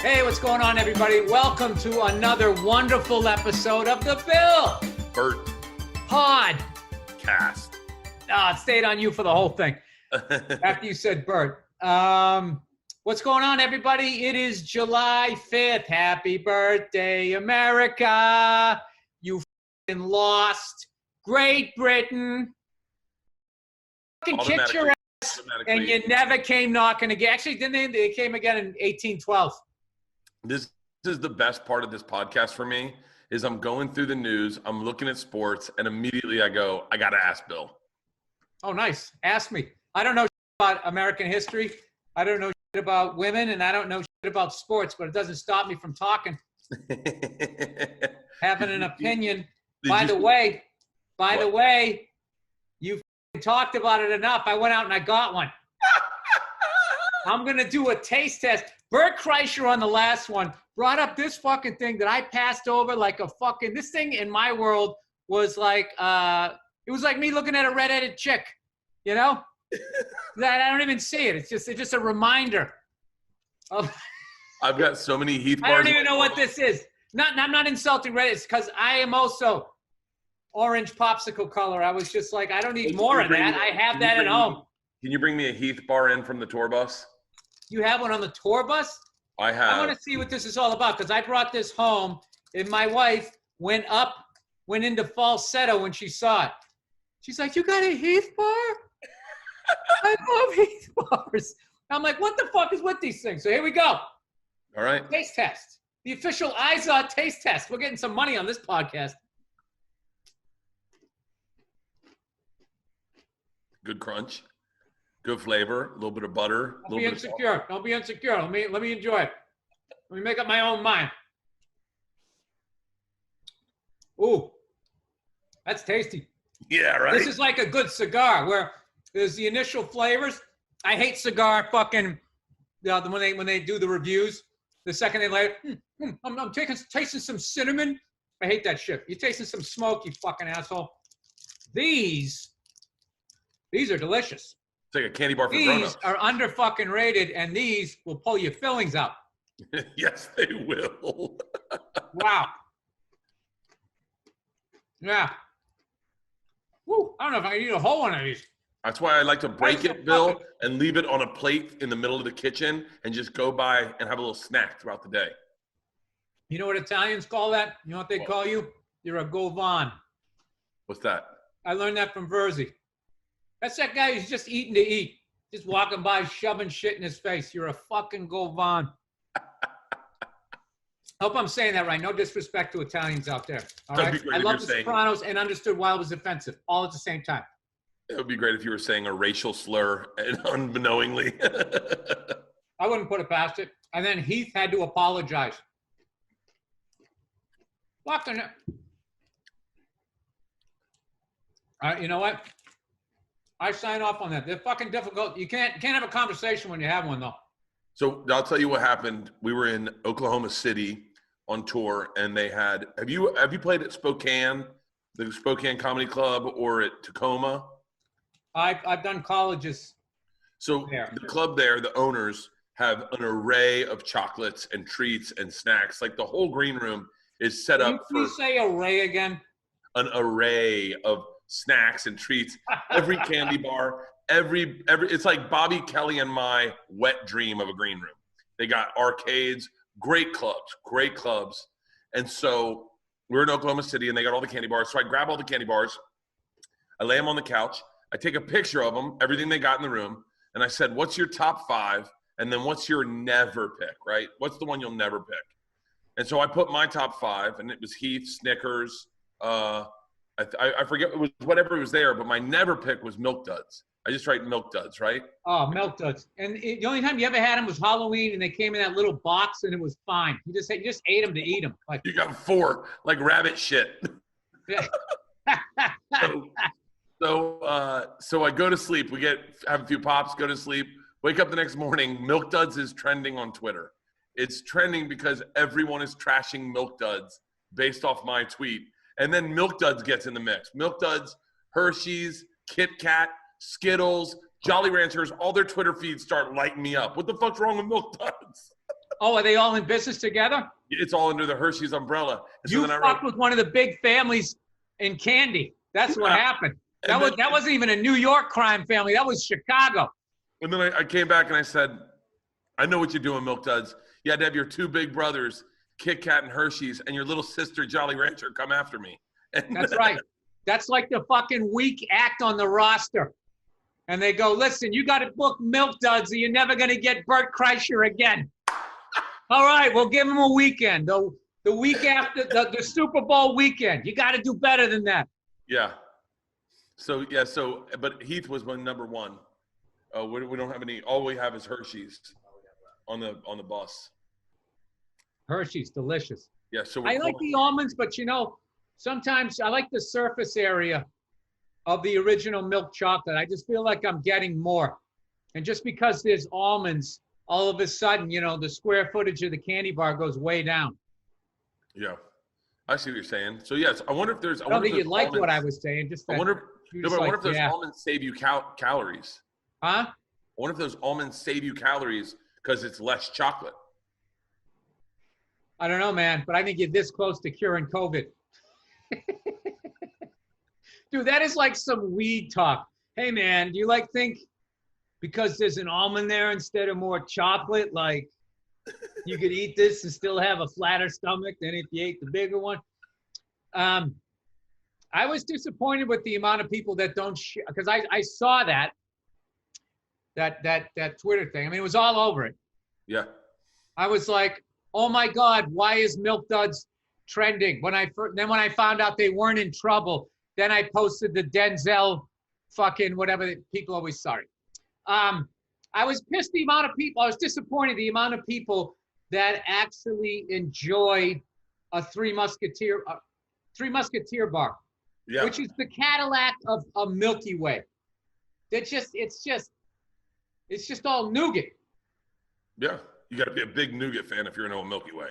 Hey, what's going on, everybody? Welcome to another wonderful episode of the Bill Bert Pod. Cast. It stayed on you for the whole thing after you said Bert. What's going on, everybody? It is July 5th. Happy birthday, America. You f***ing lost. Great Britain. Fucking kicked your ass, and you never came knocking again. Actually, didn't they came again in 1812. This is the best part of this podcast for me, is I'm going through the news, I'm looking at sports, and immediately I go, I got to ask Bill. Oh, nice. Ask me. I don't know about American history. I don't know about women, and I don't know about sports, but it doesn't stop me from talking. Having an opinion. By the way, you talked about it enough. I went out and I got one. I'm going to do a taste test. Bert Kreischer on the last one brought up this fucking thing that I passed over like a fucking, this thing in my world was like, it was like me looking at a redheaded chick, you know? That I don't even see it. It's just a reminder of. I've got so many Heath bars. I don't even know what this is. I'm not insulting Reddit. It's because I am also orange popsicle color. I was just like, I don't need more of that. I have that at home. Can you bring me a Heath bar in from the tour bus? You have one on the tour bus? I have. I want to see what this is all about because I brought this home and my wife went into falsetto when she saw it. She's like, you got a Heath bar? I love Heath bars. I'm like, what the fuck is with these things? So here we go. All right. Taste test. The official Izod taste test. We're getting some money on this podcast. Good crunch. Good flavor. A little bit of butter. Don't be insecure. Don't be insecure. Let me enjoy it. Let me make up my own mind. Ooh, that's tasty. Yeah, right. This is like a good cigar where there's the initial flavors. I hate cigar fucking when they do the reviews. The second they like, I'm tasting some cinnamon. I hate that shit. You're tasting some smoke, you fucking asshole. These are delicious. It's like a candy bar for grown-ups. These are under fucking rated, and these will pull your fillings out. Yes, they will. Wow. Yeah. Woo, I don't know if I can eat a whole one of these. That's why I like to break it, Bill, and leave it on a plate in the middle of the kitchen and just go by and have a little snack throughout the day. You know what Italians call that? You know what they call you? You're a govan. What's that? I learned that from Verzi. That's that guy who's just eating to eat. Just walking by, shoving shit in his face. You're a fucking govan. Hope I'm saying that right. No disrespect to Italians out there. All right. I love The Sopranos and understood why it was offensive, all at the same time. It would be great if you were saying a racial slur and unknowingly. I wouldn't put it past it. And then Heath had to apologize. Fucking. You know what? I sign off on that. They're fucking difficult. You can't have a conversation when you have one, though. So I'll tell you what happened. We were in Oklahoma City on tour, and they had. Have you played at Spokane, the Spokane Comedy Club, or at Tacoma? I've done colleges. So there. The club there, the owners have an array of chocolates and treats and snacks. Like the whole green room is set up for. Can you say array again? An array of snacks and treats. Every candy bar, every it's like Bobby Kelly and my wet dream of a green room. They got arcades, great clubs. And so we're in Oklahoma City and they got all the candy bars. So I grab all the candy bars, I lay them on the couch, I take a picture of them, everything they got in the room, and I said, what's your top 5? And then what's your never pick, right? What's the one you'll never pick? And so I put my top 5, and it was Heath, Snickers, I forget, it was whatever was there, but my never pick was Milk Duds. I just write Milk Duds, right? Oh, Milk Duds. And the only time you ever had them was Halloween, and they came in that little box, and it was fine. You just ate them to eat them. Like, you got 4, like rabbit shit. Yeah. So I go to sleep. Have a few pops, go to sleep. Wake up the next morning. Milk Duds is trending on Twitter. It's trending because everyone is trashing Milk Duds based off my tweet. And then Milk Duds gets in the mix. Milk Duds, Hershey's, Kit Kat, Skittles, Jolly Ranchers, all their Twitter feeds start lighting me up. What the fuck's wrong with Milk Duds? Oh, are they all in business together? It's all under the Hershey's umbrella. And You so then fucked with one of the big families in candy. That's what happened. That wasn't even a New York crime family. That was Chicago. And then I came back and I said, I know what you're doing, Milk Duds. You had to have your two big brothers, Kit Kat and Hershey's, and your little sister, Jolly Rancher, come after me. And that's right. That's like the fucking weak act on the roster. And they go, listen, you got to book Milk Duds or you're never going to get Bert Kreischer again. All right, we'll give him a weekend. The week after the Super Bowl weekend. You got to do better than that. Yeah. But Heath was my number one. We don't have any. All we have is Hershey's on the bus. Hershey's, delicious. Yeah. So I like the almonds, but sometimes I like the surface area of the original milk chocolate. I just feel like I'm getting more. And just because there's almonds, all of a sudden, the square footage of the candy bar goes way down. Yeah. I see what you're saying. So yes, I wonder if there's. I don't think you liked what I was saying. Just I wonder if those almonds save you calories. Huh? I wonder if those almonds save you calories because it's less chocolate. I don't know, man, but I think you're this close to curing COVID. Dude, that is like some weed talk. Hey, man, do you think because there's an almond there instead of more chocolate, like you could eat this and still have a flatter stomach than if you ate the bigger one? I was disappointed with the amount of people that don't share, because I saw that Twitter thing. I mean, it was all over it. Yeah. I was like, oh my God, why is Milk Duds trending? When I found out they weren't in trouble, then I posted the Denzel fucking whatever. People always sorry. I was pissed the amount of people. I was disappointed the amount of people that actually enjoy a Three Musketeer bar, yeah, which is the Cadillac of a Milky Way. It's just all nougat. Yeah, you got to be a big nougat fan if you're in a Milky Way.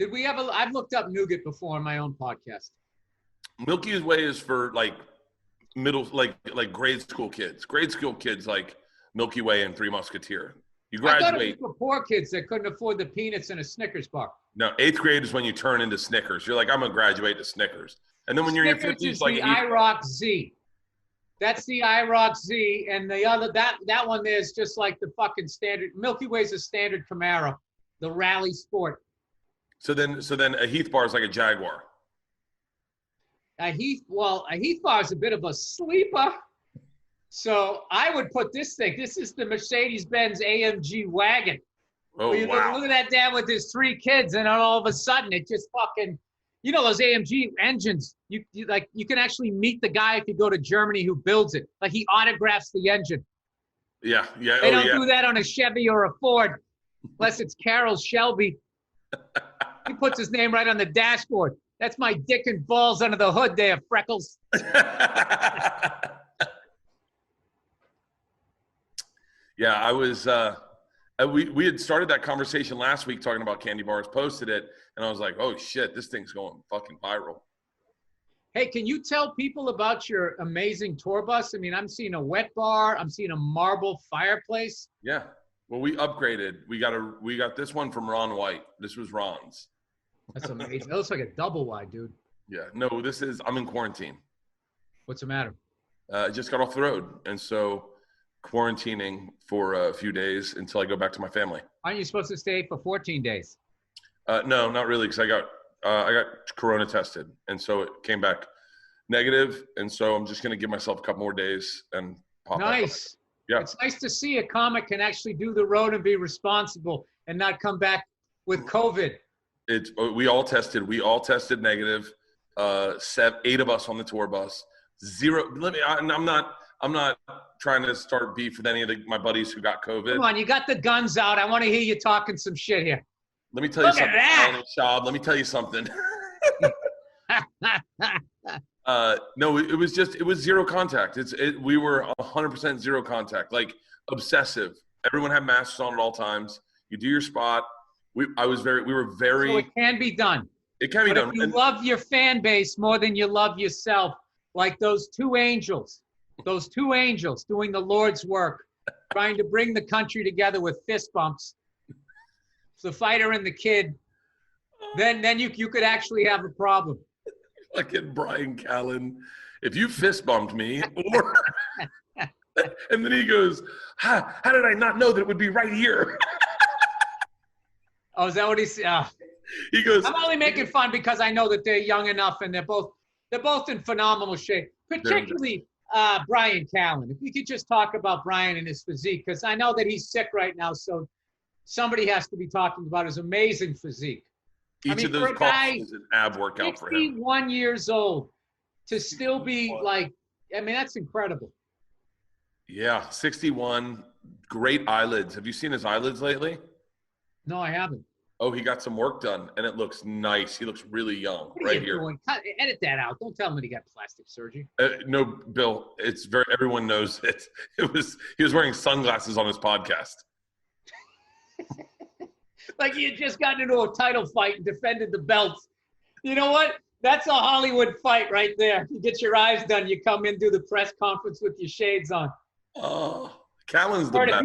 I've looked up nougat before on my own podcast. Milky Way is for like grade school kids. Grade school kids like Milky Way and Three Musketeer. You graduate. I thought it was for poor kids that couldn't afford the peanuts in a Snickers bar. No, 8th grade is when you turn into Snickers. You're like, I'm gonna graduate to Snickers. And then when you're in your 50s, like the IROC Z. That's the IROC Z, and the other that one there is just like the fucking standard. Milky Way's a standard Camaro, the Rally Sport. So then a Heath bar is like a Jaguar. A Heath bar is a bit of a sleeper. So I would put this thing. This is the Mercedes-Benz AMG wagon. Oh, wow. Look at that dad with his 3 kids, and then all of a sudden it just fucking, those AMG engines. You can actually meet the guy if you go to Germany who builds it. Like he autographs the engine. Yeah. They don't do that on a Chevy or a Ford, unless it's Carroll Shelby. He puts his name right on the dashboard. That's my dick and balls under the hood there, Freckles. Yeah, I was. We had started that conversation last week talking about candy bars, posted it, and I was like, oh shit, this thing's going fucking viral. Hey, can you tell people about your amazing tour bus? I mean, I'm seeing a wet bar. I'm seeing a marble fireplace. Yeah. Well, we upgraded. We got this one from Ron White. This was Ron's. That's amazing. That looks like a double wide, dude. Yeah. No, I'm in quarantine. What's the matter? I just got off the road, and so quarantining for a few days until I go back to my family. Aren't you supposed to stay for 14 days? No, not really, because I got Corona tested, and so it came back negative, and so I'm just going to give myself a couple more days and pop Nice. Yeah. It's nice to see a comic can actually do the road and be responsible and not come back with COVID. We all tested negative. 8 of us on the tour bus. 0. I'm not trying to start beef with any of my buddies who got COVID. Come on, you got the guns out. I want to hear you talking some shit here. Let me tell you something, Alan and Shab. Let me tell you something. No, it was zero contact. We were 100% zero contact, like obsessive. Everyone had masks on at all times. You do your spot. We were very. So it can be done. It can be done. If you love your fan base more than you love yourself, like those two angels doing the Lord's work, trying to bring the country together with fist bumps. the fighter and the kid, then you could actually have a problem. Fucking Brian Callen. If you fist bumped me, or and then he goes, how did I not know that it would be right here? Oh, is that what he said? He goes, I'm only making fun because I know that they're young enough and they're both in phenomenal shape. Particularly Brian Callen. If we could just talk about Brian and his physique, because I know that he's sick right now, so somebody has to be talking about his amazing physique. each of those calls is an ab workout for him. 61 years old to still be like, I mean, that's incredible. Yeah, 61, great eyelids. Have you seen his eyelids lately? No, I haven't. Oh, he got some work done, and it looks nice. He looks really young right here. Doing? Edit that out. Don't tell him that he got plastic surgery. No, Bill, it's very, everyone knows it. He was wearing sunglasses on his podcast. Like he had just gotten into a title fight and defended the belts. You know what? That's a Hollywood fight right there. You get your eyes done. You come in, do the press conference with your shades on. Oh, Callen's the best.